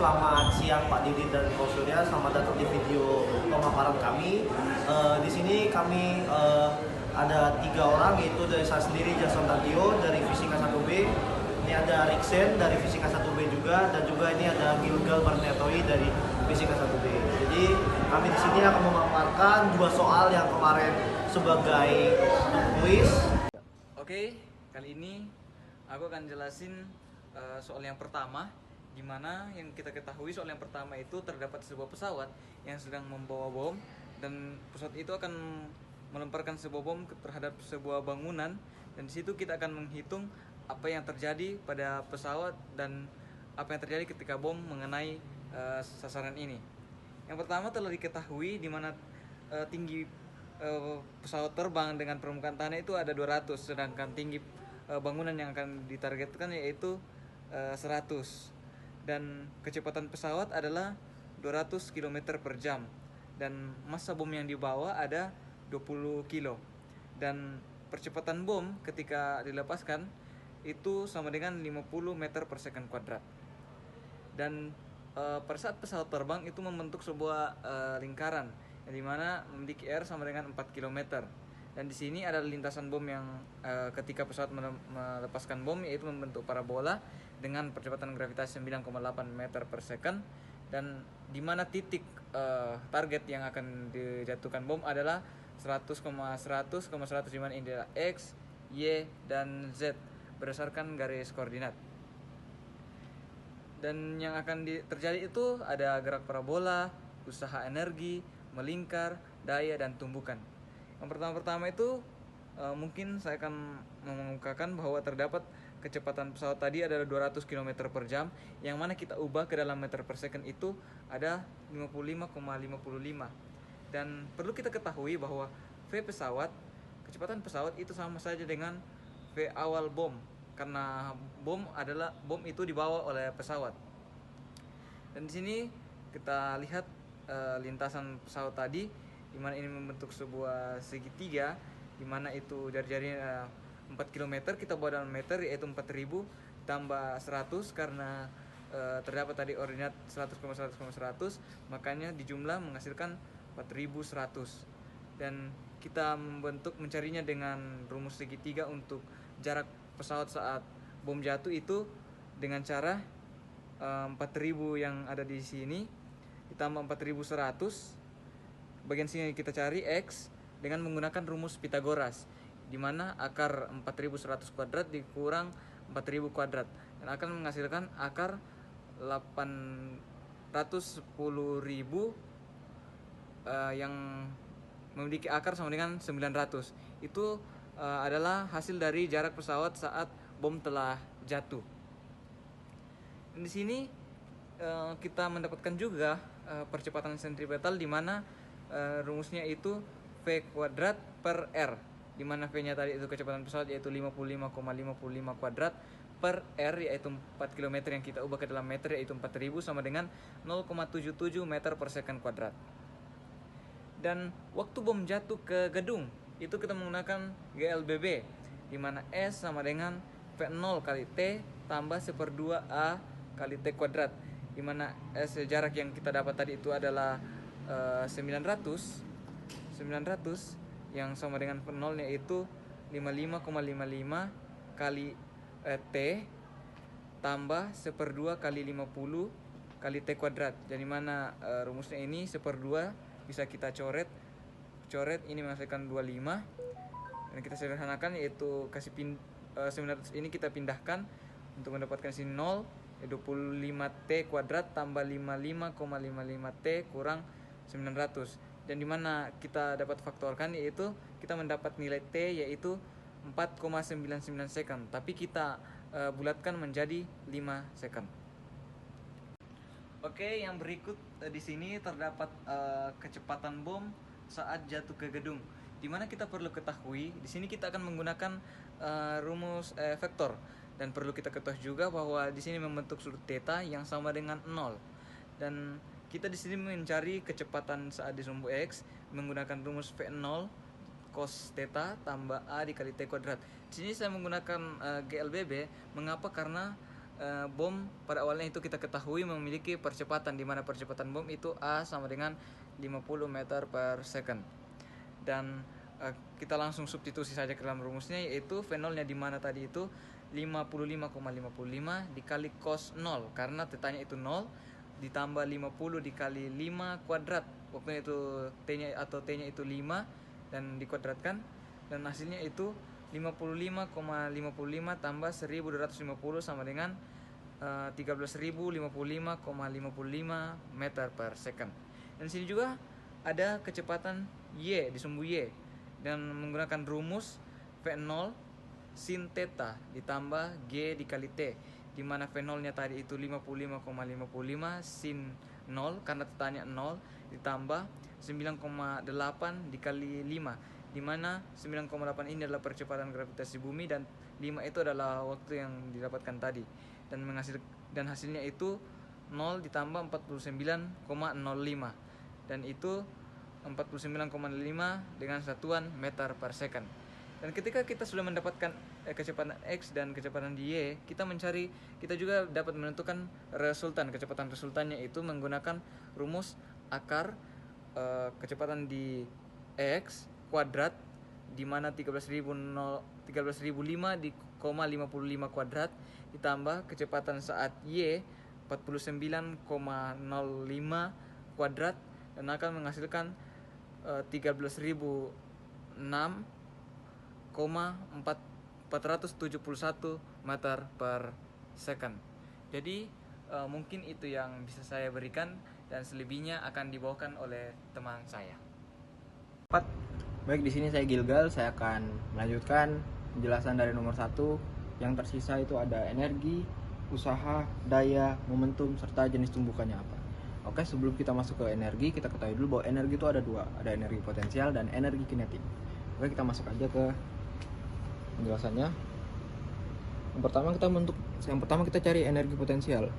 selamat siang Pak Didi dan Ko Surya. Selamat datang di video pemaparan kami. Di sini kami ada 3 orang, yaitu dari saya sendiri, Jason Tagio dari Fisika 1B. Ini ada Riksen dari Fisika 1B juga, dan juga ini ada Gilgal Barnetoi dari Fisika 1B. Jadi kami di sini akan memaparkan 2 soal yang kemarin sebagai kuis. Oke, kali ini aku akan jelasin soal yang pertama, di mana yang kita ketahui soal yang pertama itu terdapat sebuah pesawat yang sedang membawa bom, dan pesawat itu akan melemparkan sebuah bom terhadap sebuah bangunan, dan di situ kita akan menghitung apa yang terjadi pada pesawat dan apa yang terjadi ketika bom mengenai sasaran ini. Yang pertama telah diketahui di mana tinggi pesawat terbang dengan permukaan tanah itu ada 200, sedangkan tinggi bangunan yang akan ditargetkan yaitu 100, dan kecepatan pesawat adalah 200 km per jam, dan massa bom yang dibawa ada 20 kilo, dan percepatan bom ketika dilepaskan itu sama dengan 50 meter per second kuadrat. Dan pada saat pesawat terbang itu membentuk sebuah lingkaran yang dimana memiliki R sama dengan 4 km. Dan di sini ada lintasan bom yang ketika pesawat melepaskan bom, yaitu membentuk parabola dengan percepatan gravitasi 9,8 meter per second, dan di mana titik target yang akan dijatuhkan bom adalah 100,100,100, di mana ini adalah X, Y, dan Z berdasarkan garis koordinat. Dan yang akan terjadi itu ada gerak parabola, usaha energi, melingkar, daya, dan tumbukan. Yang pertama itu mungkin saya akan mengemukakan bahwa terdapat kecepatan pesawat tadi adalah 200 km per jam, yang mana kita ubah ke dalam meter per second itu ada 55,55. Dan perlu kita ketahui bahwa V pesawat, kecepatan pesawat itu sama saja dengan V awal bom, karena bom itu dibawa oleh pesawat. Dan di sini kita lihat lintasan pesawat tadi, di mana ini membentuk sebuah segitiga, di mana itu jari-jarinya 4 km, kita bawa dalam meter, yaitu 4000 tambah 100, karena terdapat tadi ordinat 100,100,100, makanya dijumlah menghasilkan 4100. Dan kita mencarinya dengan rumus segitiga untuk jarak pesawat saat bom jatuh itu dengan cara 4000 yang ada di sini ditambah 4100, bagian sini kita cari X dengan menggunakan rumus Pitagoras, di mana akar 4100 kuadrat dikurang 4000 kuadrat, dan akan menghasilkan akar 810.000 yang memiliki akar sama dengan 900. Itu adalah hasil dari jarak pesawat saat bom telah jatuh. Dan di sini kita mendapatkan juga percepatan sentripetal, di mana rumusnya itu V kuadrat per R, di mana V-nya tadi itu kecepatan pesawat yaitu 55,55 kuadrat per R, yaitu 4 km yang kita ubah ke dalam meter yaitu 4000 sama dengan 0,77 meter per second kuadrat. Dan waktu bom jatuh ke gedung itu kita menggunakan GLBB, di mana S sama dengan V0 kali T tambah 1/2 A kali T kuadrat, di mana S jarak yang kita dapat tadi itu adalah 900 yang sama dengan V0 nya itu 55,55 kali T tambah 1/2 kali 50 kali T kuadrat. Jadi mana rumusnya ini 1/2 bisa kita coret ini menghasilkan 25, dan kita sederhanakan yaitu 900 ini kita pindahkan untuk mendapatkan sini 0, 25T kuadrat tambah 55,55T kurang 900, dan dimana kita dapat faktorkan yaitu kita mendapat nilai T yaitu 4,99 second, tapi kita bulatkan menjadi 5 second. Oke, yang berikut di sini terdapat kecepatan bom saat jatuh ke gedung, di mana kita perlu ketahui di sini kita akan menggunakan rumus vektor, dan perlu kita ketahui juga bahwa di sini membentuk sudut theta yang sama dengan 0, dan kita di sini mencari kecepatan saat di sumbu X menggunakan rumus V0 cos theta tambah A dikali T kuadrat. Di sini saya menggunakan GLBB. Mengapa? Karena bom pada awalnya itu kita ketahui memiliki percepatan, di mana percepatan bom itu A sama dengan 50 meter per second. Dan kita langsung substitusi saja ke dalam rumusnya, yaitu V0-nya di mana tadi itu 55,55 dikali cos 0, karena tetanya itu 0, ditambah 50 dikali 5 kuadrat. Waktu itu T-nya atau T-nya itu 5 dan dikuadratkan, dan hasilnya itu 55,55 tambah 1250 sama dengan 13.055,55 meter per second. Dan sini juga ada kecepatan Y di sumbu Y, dan menggunakan rumus V0 sin theta ditambah G dikali T, di mana V0-nya tadi itu 55,55 sin 0 karena tetanya 0, ditambah 9,8 dikali 5, di mana 9,8 ini adalah percepatan gravitasi bumi dan 5 itu adalah waktu yang didapatkan tadi, dan hasilnya itu 0 ditambah 49,05, dan itu 49,5 dengan satuan meter per second. Dan ketika kita sudah mendapatkan kecepatan X dan kecepatan Y, kita juga dapat menentukan kecepatan resultannya itu menggunakan rumus akar kecepatan di X kuadrat, di mana 13.005 di 55 kuadrat ditambah kecepatan saat Y 49,05 kuadrat, dan akan menghasilkan 13.006,471 meter per second. Jadi mungkin itu yang bisa saya berikan, dan selebihnya akan dibawakan oleh teman saya. Baik, di sini saya Gilgal. Saya akan melanjutkan penjelasan dari nomor 1. Yang tersisa itu ada energi, usaha, daya, momentum, serta jenis tumbukannya apa. Oke, sebelum kita masuk ke energi, kita ketahui dulu bahwa energi itu ada dua, ada energi potensial dan energi kinetik. Oke, kita masuk aja ke penjelasannya. Yang pertama kita cari energi potensial.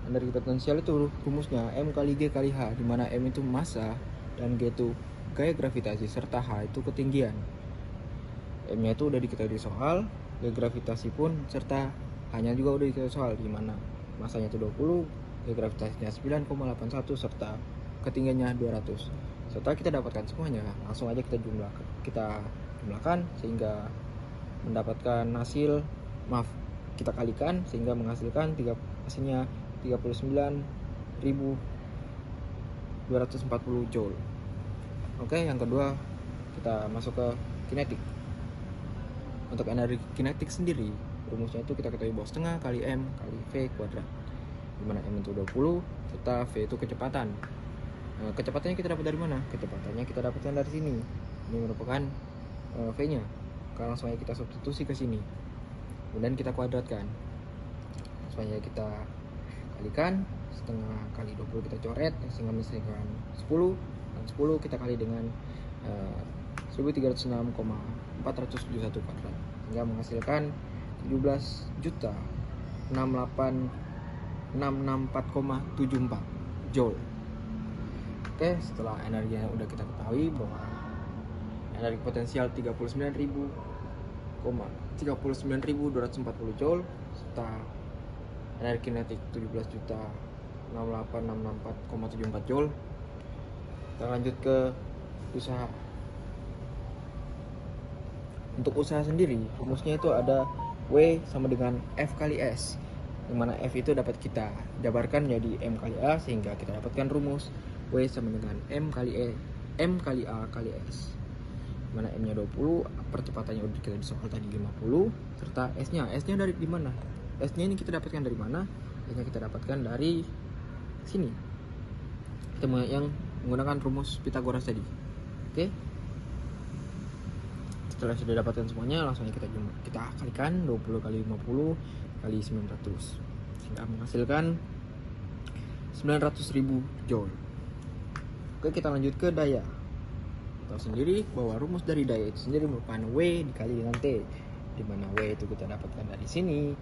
Energi potensial itu rumusnya M kali G kali H, di mana M itu massa dan G itu gaya gravitasi serta H itu ketinggian. M-nya itu udah diketahui di soal, gaya gravitasi pun serta H-nya juga udah diketahui soal, di mana massanya itu 20, gaya gravitasinya 9,81 serta ketinggiannya 200. Setelah kita dapatkan semuanya, langsung aja kita jumlahkan sehingga mendapatkan kita kalikan sehingga menghasilkan hasilnya 39.240 joule. Oke, yang kedua kita masuk ke kinetik. Untuk energi kinetik sendiri, rumusnya itu kita ketahui bahwa setengah kali M kali V kuadrat, di mana M itu 20 serta V itu kecepatan. Kecepatannya kita dapat dari mana? Kecepatannya kita dapatkan dari sini. Ini merupakan V-nya. Langsung aja kita substitusi ke sini. Kemudian kita kuadratkan. Langsung aja kita kalikan, setengah kali 20 kita coret sehingga menghasilkan 10, dan 10 kita kali dengan 1306,471 kuadrat sehingga menghasilkan 17.068.664,74 joule. Oke, setelah energinya udah kita ketahui bahwa energi potensial 39.240 joule serta energi kinetik 17.068.664,74 joule. Kita lanjut ke usaha. Untuk usaha sendiri, rumusnya itu ada W sama dengan F kali S, di mana F itu dapat kita jabarkan menjadi M kali A sehingga kita dapatkan rumus W sama dengan M kali A kali S, di mana M-nya 20, percepatannya udah kita di soal tadi 50, serta S-nya dari di mana? S-nya ini kita dapatkan dari mana? S-nya kita dapatkan dari sini. Kita yang menggunakan rumus Pythagoras tadi. Oke. Setelah sudah dapatkan semuanya, langsung kita kalikan 20 kali 50 kali 900 sehingga menghasilkan 900.000 joule. Oke, kita lanjut ke daya. Tahu sendiri bahwa rumus dari daya itu sendiri merupakan W dikali dengan T, di mana W itu kita dapatkan dari sini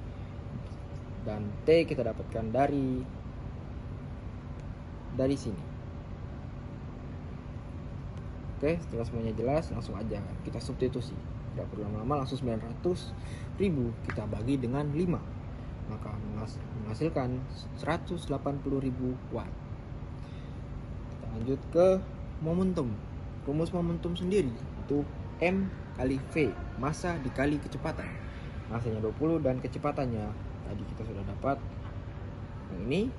dan T kita dapatkan dari sini. Oke, setelah semuanya jelas, langsung aja kita substitusi. Tidak perlu lama-lama, langsung 900.000 kita bagi dengan 5. maka menghasilkan 180.000 watt. Kita lanjut ke momentum. Rumus momentum sendiri itu M kali V, massa dikali kecepatan. Massanya 20 dan kecepatannya tadi kita sudah dapat yang ini.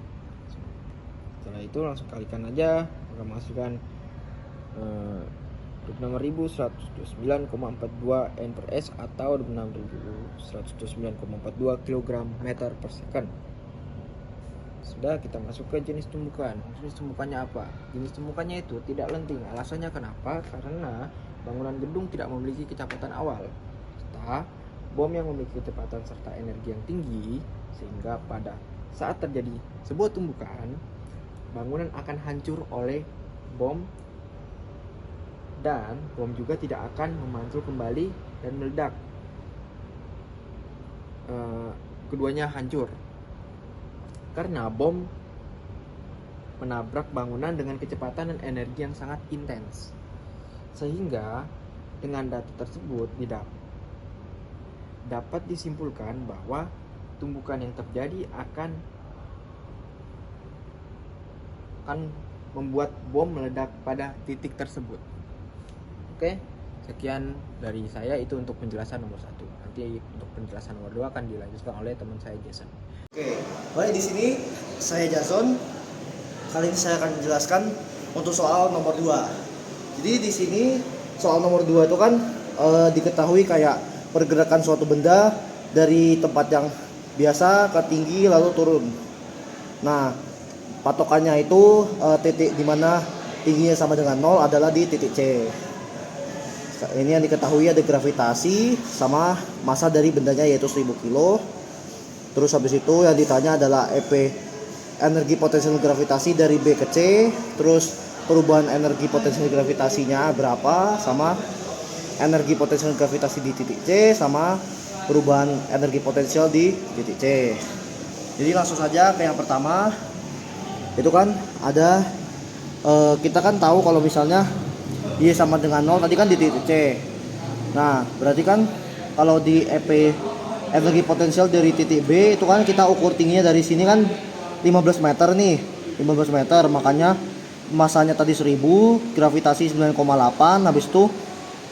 Setelah itu langsung kalikan aja, maka menghasilkan 26.129,42 N per S atau 26.129,42 kg meter per second. Sudah, kita masuk ke jenis tumbukan. Jenis tumbukannya apa? Jenis tumbukannya itu tidak lenting. Alasannya kenapa? Karena bangunan gedung tidak memiliki kecepatan awal serta bom yang memiliki kecepatan serta energi yang tinggi, sehingga pada saat terjadi sebuah tumbukan, bangunan akan hancur oleh bom, dan bom juga tidak akan memantul kembali dan meledak. Keduanya hancur karena bom menabrak bangunan dengan kecepatan dan energi yang sangat intens. Sehingga dengan data tersebut dapat disimpulkan bahwa tumbukan yang terjadi akan membuat bom meledak pada titik tersebut. Oke, sekian dari saya itu untuk penjelasan nomor 1. Nanti untuk penjelasan nomor 2 akan dilanjutkan oleh teman saya Jason. Oke, baik, di sini saya Jason. Kali ini saya akan menjelaskan untuk soal nomor 2. Jadi di sini soal nomor 2 itu kan diketahui kayak pergerakan suatu benda dari tempat yang biasa ke tinggi lalu turun. Nah, patokannya itu titik di mana tingginya sama dengan 0 adalah di titik C. Ini yang diketahui ada gravitasi sama massa dari bendanya yaitu 1000 kilo. Terus habis itu yang ditanya adalah EP, energi potensial gravitasi dari B ke C. Terus perubahan energi potensial gravitasinya berapa, sama energi potensial gravitasi di titik C, sama perubahan energi potensial di titik C. Jadi langsung saja ke yang pertama. Itu kan ada kita kan tahu kalau misalnya Y sama dengan 0 tadi kan di titik C. Nah, berarti kan kalau di EP energi potensial dari titik B itu kan kita ukur tingginya dari sini kan 15 meter nih. 15 meter, makanya masanya tadi 1000, gravitasi 9,8, habis itu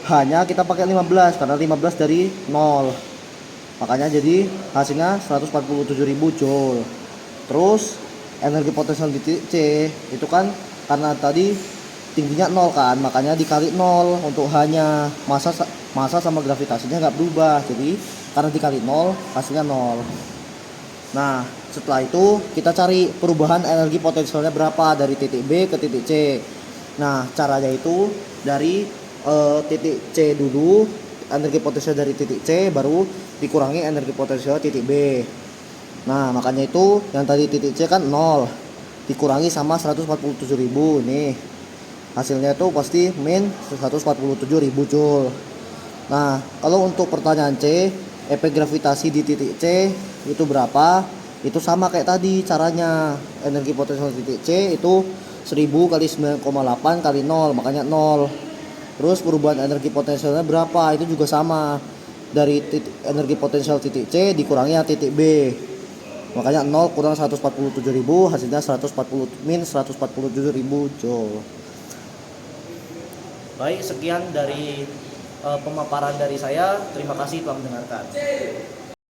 hanya kita pakai 15 karena 15 dari 0. Makanya jadi hasilnya 147.000 joule. Terus energi potensial di titik C itu kan karena tadi tingginya 0 kan, makanya dikali 0 untuk hanya massa sama gravitasinya nggak berubah, jadi karena dikali 0 hasilnya 0. Nah, setelah itu kita cari perubahan energi potensialnya berapa dari titik B ke titik C. Nah, caranya itu dari titik C dulu, energi potensial dari titik C baru dikurangi energi potensial titik B. Nah, makanya itu yang tadi titik C kan 0 dikurangi sama 147.000 nih. Hasilnya itu pasti min 147.000 joule. Nah, kalau untuk pertanyaan C, efek gravitasi di titik C itu berapa? Itu sama kayak tadi caranya. Energi potensial titik C itu 1000 kali 9,8 kali 0, makanya 0. Terus perubahan energi potensialnya berapa? Itu juga sama. Dari energi potensial titik C dikurangi titik B. Makanya 0 kurang 147.000, hasilnya 147.000 joule. Baik, sekian dari pemaparan dari saya. Terima kasih telah mendengarkan.